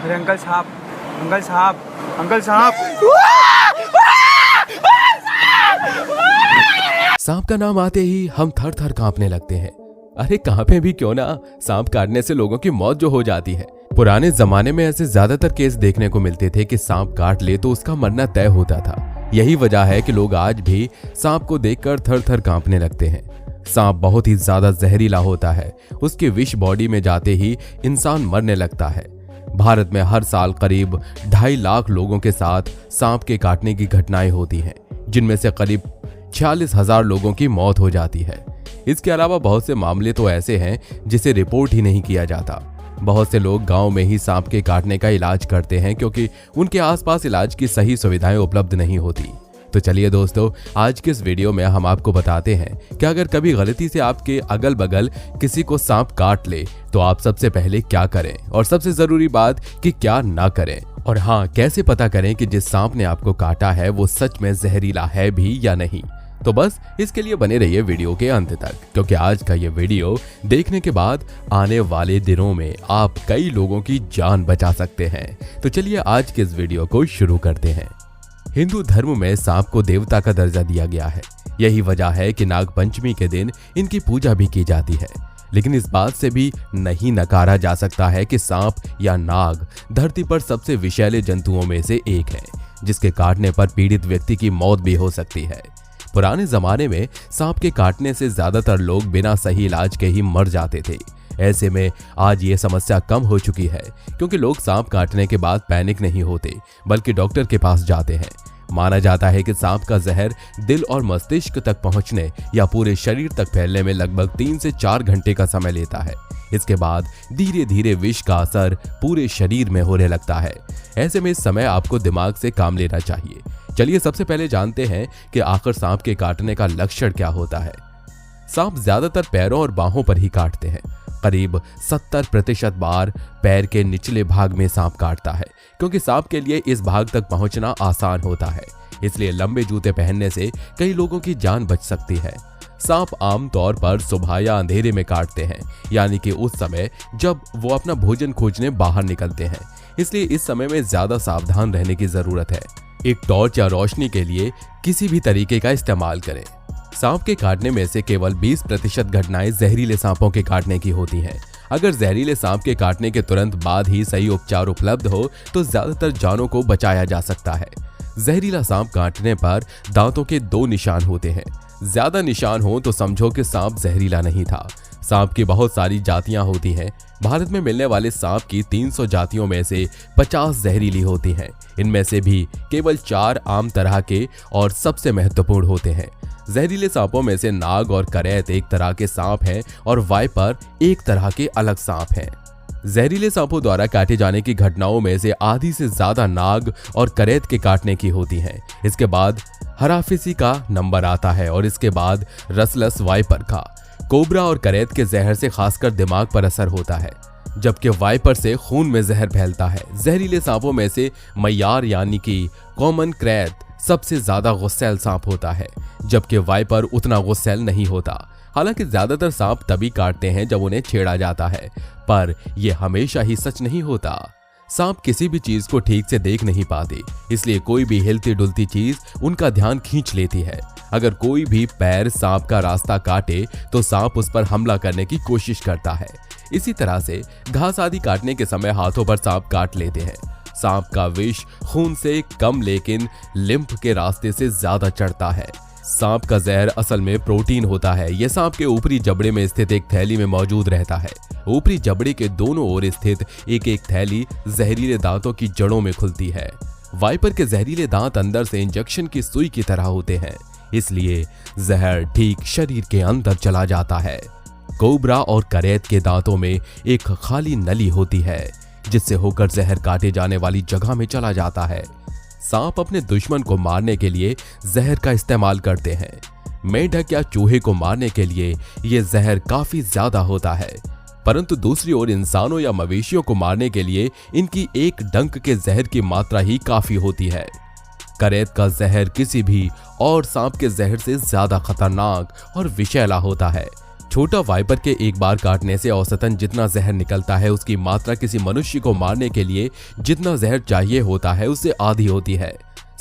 अरे अंकल साहब, अंकल साहब, अंकल साहब। सांप का नाम आते ही हम थर थर कांपने लगते हैं। अरे कांपे भी क्यों ना, सांप काटने से लोगों की मौत जो हो जाती है। पुराने जमाने में ऐसे ज्यादातर केस देखने को मिलते थे कि सांप काट ले तो उसका मरना तय होता था। यही वजह है कि लोग आज भी सांप को देखकर थर थर कांपने लगते हैं। सांप बहुत ही ज्यादा जहरीला होता है। उसके विष बॉडी में जाते ही इंसान मरने लगता है। भारत में हर साल करीब 2.5 लाख लोगों के साथ सांप के काटने की घटनाएं होती हैं, जिनमें से करीब 46,000 लोगों की मौत हो जाती है। इसके अलावा बहुत से मामले तो ऐसे हैं जिसे रिपोर्ट ही नहीं किया जाता। बहुत से लोग गांव में ही सांप के काटने का इलाज करते हैं क्योंकि उनके आसपास इलाज की सही सुविधाएं उपलब्ध नहीं होती। तो चलिए दोस्तों, आज के इस वीडियो में हम आपको बताते हैं कि अगर कभी गलती से आपके अगल बगल किसी को सांप काट ले तो आप सबसे पहले क्या करें, और सबसे जरूरी बात कि क्या ना करें, और हाँ, कैसे पता करें कि जिस सांप ने आपको काटा है वो सच में जहरीला है भी या नहीं। तो बस इसके लिए बने रहिए वीडियो के अंत तक, क्योंकि आज का ये वीडियो देखने के बाद आने वाले दिनों में आप कई लोगों की जान बचा सकते हैं। तो चलिए आज के इस वीडियो को शुरू करते हैं। हिंदू धर्म में सांप को देवता का दर्जा दिया गया है। यही वजह है कि नाग पंचमी के दिन इनकी पूजा भी की जाती है। लेकिन इस बात से भी नहीं नकारा जा सकता है कि सांप या नाग धरती पर सबसे विषैले जंतुओं में से एक है, जिसके काटने पर पीड़ित व्यक्ति की मौत भी हो सकती है। पुराने जमाने में सांप के काटने से ज्यादातर लोग बिना सही इलाज के ही मर जाते थे। ऐसे में आज ये समस्या कम हो चुकी है, क्योंकि लोग सांप काटने के बाद पैनिक नहीं होते बल्कि डॉक्टर के पास जाते हैं। माना जाता है कि सांप का जहर दिल और मस्तिष्क तक पहुंचने या पूरे शरीर तक फैलने में लगभग 3 से 4 घंटे का समय लेता है। इसके बाद धीरे धीरे विष का असर पूरे शरीर में होने लगता है। ऐसे में इस समय आपको दिमाग से काम लेना चाहिए। चलिए सबसे पहले जानते हैं कि आखिर सांप के काटने का लक्षण क्या होता है। सांप ज्यादातर पैरों और बाहों पर ही काटते हैं। करीब 70% बार पैर के निचले भाग में सांप काटता है, क्योंकि सांप के लिए इस भाग तक पहुंचना आसान होता है। इसलिए लंबे जूते पहनने से कई लोगों की जान बच सकती है। सांप आमतौर पर सुबह या अंधेरे में काटते हैं, यानी कि उस समय जब वो अपना भोजन खोजने बाहर निकलते हैं। इसलिए इस समय में ज्यादा सावधान रहने की जरूरत है। एक टॉर्च या रोशनी के लिए किसी भी तरीके का इस्तेमाल करें। सांप के काटने में से केवल 20% घटनाएं जहरीले सांपों के काटने की होती हैं। अगर जहरीले सांप के काटने के तुरंत बाद ही सही उपचार उपलब्ध हो तो ज्यादातर जानों को बचाया जा सकता है। जहरीला सांप काटने पर दांतों के 2 निशान होते हैं। ज्यादा निशान हो तो समझो कि सांप जहरीला नहीं था। सांप की बहुत सारी जातियां होती हैं। भारत में मिलने वाले सांप की 300 जातियों में से 50 जहरीली होती हैं। इनमें से भी केवल 4 आम तरह के और सबसे महत्वपूर्ण होते हैं। जहरीले सांपों में से नाग और करैत एक तरह के सांप हैं और वाइपर एक तरह के अलग सांप हैं। जहरीले सांपों द्वारा काटे जाने की घटनाओं में से आधी से ज्यादा नाग और करैत के काटने की होती हैं। इसके बाद हराफिसी का नंबर आता है और इसके बाद रसलस वाइपर का। कोबरा और करैत के जहर से खासकर दिमाग पर असर होता है, जबकि वाइपर से खून में जहर फैलता है। जहरीले सांपों में से मैयार यानी कि कॉमन क्रैत सबसे ज्यादा गुस्सैल सांप होता है, जबकि वाइपर उतना गुस्सैल नहीं होता। हालांकि ज्यादातर सांप तभी काटते हैं जब उन्हें छेड़ा जाता है, पर यह हमेशा ही सच नहीं होता। सांप किसी भी चीज को ठीक से देख नहीं पाते, इसलिए कोई भी हिलती डुलती चीज उनका ध्यान खींच लेती है। अगर कोई भी पैर सांप का रास्ता काटे तो सांप उस पर हमला करने की कोशिश करता है। इसी तरह से घास आदि काटने के समय हाथों पर सांप काट लेते हैं। सांप का विष खून से कम लेकिन लिम्फ के रास्ते से ज्यादा चढ़ता है। सांप का जहर असल में प्रोटीन होता है। यह सांप के ऊपरी जबड़े में स्थित एक थैली में मौजूद रहता है। ऊपरी जबड़े के दोनों ओर स्थित एक एक थैली जहरीले दांतों की जड़ों में खुलती है। वाइपर के जहरीले दांत अंदर से इंजेक्शन की सुई की तरह होते हैं, इसलिए जहर ठीक शरीर के अंदर चला जाता है। कोबरा और करैत के दांतों में एक खाली नली होती है, जिससे होकर जहर काटे जाने वाली जगह में चला जाता है। सांप अपने दुश्मन को मारने के लिए जहर का इस्तेमाल करते हैं। मेंढक या चूहे को मारने के लिए यह जहर काफी ज्यादा होता है, परंतु दूसरी ओर इंसानों या मवेशियों को मारने के लिए इनकी एक डंक के जहर की मात्रा ही काफी होती है। करैत का जहर किसी भी और सांप के जहर से ज्यादा खतरनाक और विषैला होता है। छोटा वाइपर के एक बार काटने से औसतन जितना जहर निकलता है उसकी मात्रा किसी मनुष्य को मारने के लिए जितना जहर चाहिए होता है उससे आधी होती है।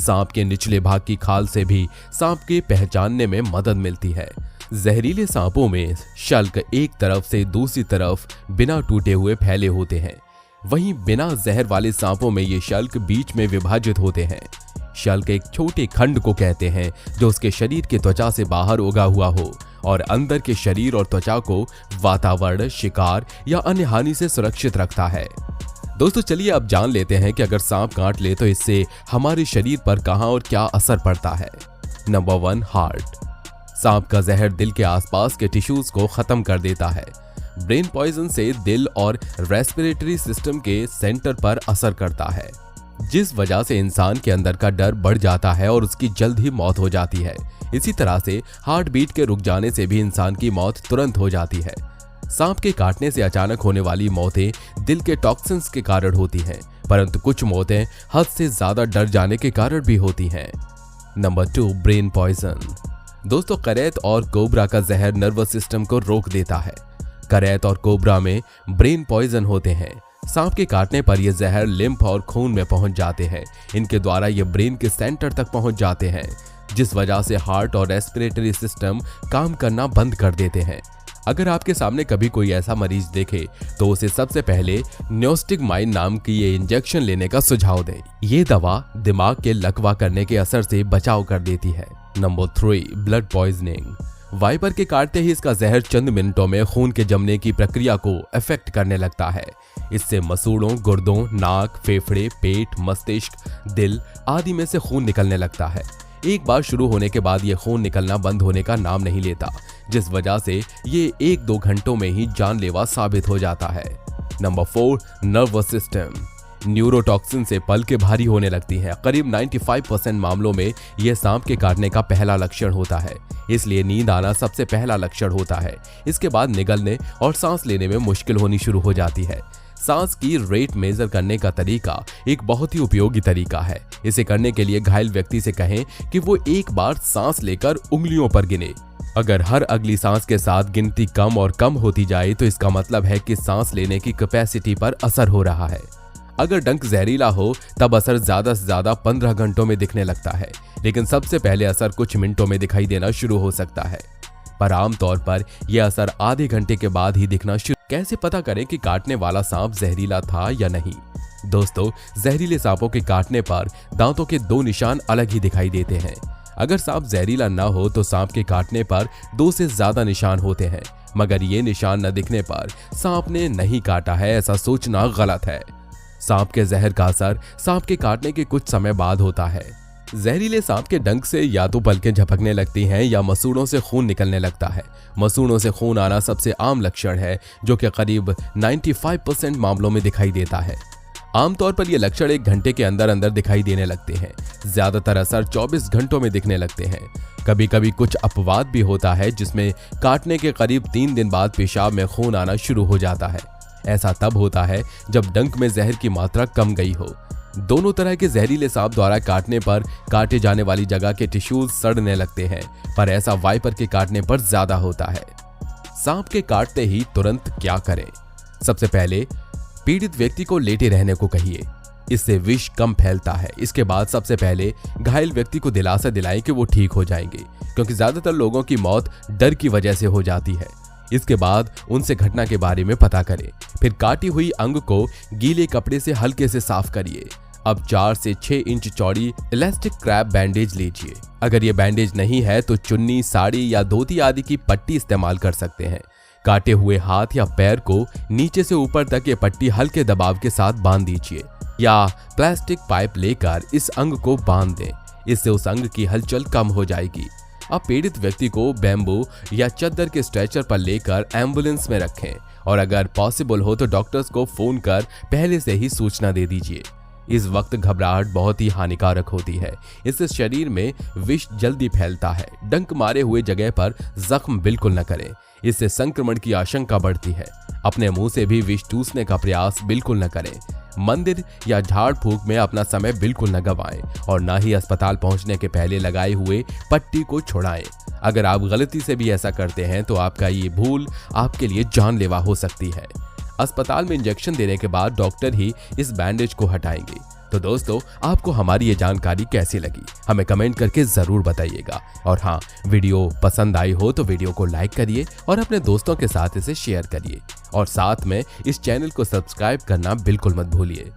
सांप के निचले भाग की खाल से भी सांप के पहचानने में मदद मिलती है। जहरीले सांपों में शल्क एक तरफ से दूसरी तरफ बिना टूटे हुए फैले होते हैं, वहीं बिना जहर वाले सांपों में ये शल्क बीच में विभाजित होते हैं। शल्क एक छोटे खंड को कहते हैं जो उसके शरीर की त्वचा से बाहर उगा हुआ हो और अंदर के शरीर और त्वचा को वातावरण, शिकार या अन्य हानि से सुरक्षित रखता है। दोस्तों चलिए अब जान लेते हैं कि अगर सांप काट ले तो इससे हमारे शरीर पर कहां और क्या असर पड़ता है। Number 1, heart. सांप का जहर दिल के आसपास के टिश्यूज को खत्म कर देता है। ब्रेन पॉइजन से दिल और रेस्पिरेटरी सिस्टम के सेंटर पर असर करता है, जिस वजह से इंसान के अंदर का डर बढ़ जाता है और उसकी जल्द ही मौत हो जाती है। इसी तरह से हार्ट बीट के रुक जाने से भी इंसान की मौत तुरंत हो जाती है। सांप के काटने से अचानक होने वाली मौतें दिल के टॉक्सिन्स के कारण होती हैं, परंतु कुछ मौतें हद से ज्यादा डर जाने के कारण भी होती हैं। Number 2, brain poison. दोस्तों करैत और कोबरा का जहर नर्वस सिस्टम को रोक देता है। करैत और कोबरा में ब्रेन पॉइजन होते हैं। सांप के काटने पर यह जहर लिम्फ और खून में पहुंच जाते हैं। इनके द्वारा ये ब्रेन के सेंटर तक पहुंच जाते हैं, जिस वजह से हार्ट और रेस्पिरेटरी सिस्टम काम करना बंद कर देते हैं। अगर आपके सामने कभी कोई ऐसा मरीज देखे तो उसे सबसे पहले न्योस्टिकमाइन नाम की ये इंजेक्शन लेने का सुझाव दें। ये दवा दिमाग के लकवा करने के असर से बचाव कर देती है। Number 3, blood poisoning. वाइपर के काटते ही इसका जहर चंद मिनटों में खून के जमने की प्रक्रिया को अफेक्ट करने लगता है। इससे मसूड़ों, गुर्दों, नाक, फेफड़े, पेट, मस्तिष्क, दिल आदि में से खून निकलने लगता है। एक बार शुरू होने के बाद ये खून निकलना बंद होने का नाम नहीं लेता, जिस वजह से ये 1-2 घंटों में ही जानलेवा साबित हो जाता है। Number 4, nervous system. न्यूरोटॉक्सिन से पलकें भारी होने लगती हैं। करीब 95% मामलों में यह सांप के काटने का पहला लक्षण होता है, इसलिए नींद आना सबसे पहला लक्षण होता है। इसके बाद निगलने और सांस लेने में मुश्किल होनी शुरू हो जाती है। सांस की रेट मेजर करने का तरीका एक बहुत ही उपयोगी तरीका है। इसे करने के लिए घायल व्यक्ति से कहें कि वो एक बार सांस लेकर उंगलियों पर गिने। अगर हर अगली सांस के साथ गिनती कम और कम होती जाए तो इसका मतलब है कि सांस लेने की कैपेसिटी पर असर हो रहा है। अगर डंक जहरीला हो तब असर ज्यादा से ज्यादा 15 घंटों में दिखने लगता है, लेकिन सबसे पहले असर कुछ मिनटों में दिखाई देना शुरू हो सकता है, पर आमतौर पर यह असर आधे घंटे के बाद ही दिखना शुरू। कैसे पता करें कि काटने वाला सांप जहरीला था या नहीं? दोस्तों जहरीले सांपों के काटने पर दांतों के 2 निशान अलग ही दिखाई देते हैं। अगर सांप जहरीला न हो तो सांप के काटने पर 2 से ज्यादा निशान होते हैं, मगर ये निशान न दिखने पर सांप ने नहीं काटा है ऐसा सोचना गलत है। सांप के जहर का असर सांप के काटने के कुछ समय बाद होता है। जहरीले सांप के डंक से या तो पलकें झपकने लगती हैं या मसूड़ों से खून निकलने लगता है। मसूड़ों से खून आना सबसे आम लक्षण है, जो कि करीब 95% मामलों में दिखाई देता है। आमतौर पर यह लक्षण 1 घंटे के अंदर अंदर दिखाई देने लगते हैं। ज्यादातर असर 24 घंटों में दिखने लगते हैं। कभी कभी कुछ अपवाद भी होता है, जिसमें काटने के करीब 3 दिन बाद पेशाब में खून आना शुरू हो जाता है। ऐसा तब होता है जब डंक में जहर की मात्रा कम गई हो। दोनों तरह के जहरीले सांप द्वारा काटने पर काटे जाने वाली जगह के टिश्यूज सड़ने लगते हैं, पर ऐसा वाइपर के काटने पर ज्यादा होता है। सांप के काटते ही तुरंत क्या करें? सबसे पहले पीड़ित व्यक्ति को लेटे रहने को कहिए, इससे विष कम फैलता है। इसके बाद सबसे पहले घायल व्यक्ति को दिलासा दिलाएं कि वो ठीक हो जाएंगे, क्योंकि ज्यादातर लोगों की मौत डर की वजह से हो जाती है। इसके बाद उनसे घटना के बारे में पता करें। फिर काटी हुई अंग को गीले कपड़े से हल्के से साफ करिए। अब 4 से 6 इंच चौड़ी इलास्टिक क्रैप बैंडेज लीजिए। अगर ये बैंडेज नहीं है तो चुन्नी, साड़ी या धोती आदि की पट्टी इस्तेमाल कर सकते हैं। काटे हुए हाथ या पैर को नीचे से ऊपर तक ये पट्टी हल्के दबाव के साथ बांध दीजिए, या प्लास्टिक पाइप लेकर इस अंग को बांध दें। इससे उस अंग की हलचल कम हो जाएगी। अब पीड़ित व्यक्ति को बैम्बू या चद्दर के स्ट्रेचर पर लेकर एम्बुलेंस में रखें, और अगर पॉसिबल हो तो डॉक्टर्स को फोन कर पहले से ही सूचना दे दीजिए। इस वक्त घबराहट बहुत ही हानिकारक होती है। इससे शरीर में विष जल्दी फैलता है। डंक मारे हुए जगह पर जख्म बिल्कुल न करें, इससे संक्रमण की आशंका बढ़ती है। अपने मुंह से भी विष चूसने का प्रयास बिल्कुल न करें। मंदिर या झाड़ फूक में अपना समय बिल्कुल न गवाएं, और न ही अस्पताल पहुंचने के पहले लगाए हुए पट्टी को छुड़ाएं। अगर आप गलती से भी ऐसा करते हैं तो आपका ये भूल आपके लिए जानलेवा हो सकती है। अस्पताल में इंजेक्शन देने के बाद डॉक्टर ही इस बैंडेज को हटाएंगे। तो दोस्तों, आपको हमारी ये जानकारी कैसी लगी हमें कमेंट करके जरूर बताइएगा। और हाँ, वीडियो पसंद आई हो तो वीडियो को लाइक करिए और अपने दोस्तों के साथ इसे शेयर करिए और साथ में इस चैनल को सब्सक्राइब करना बिल्कुल मत भूलिए।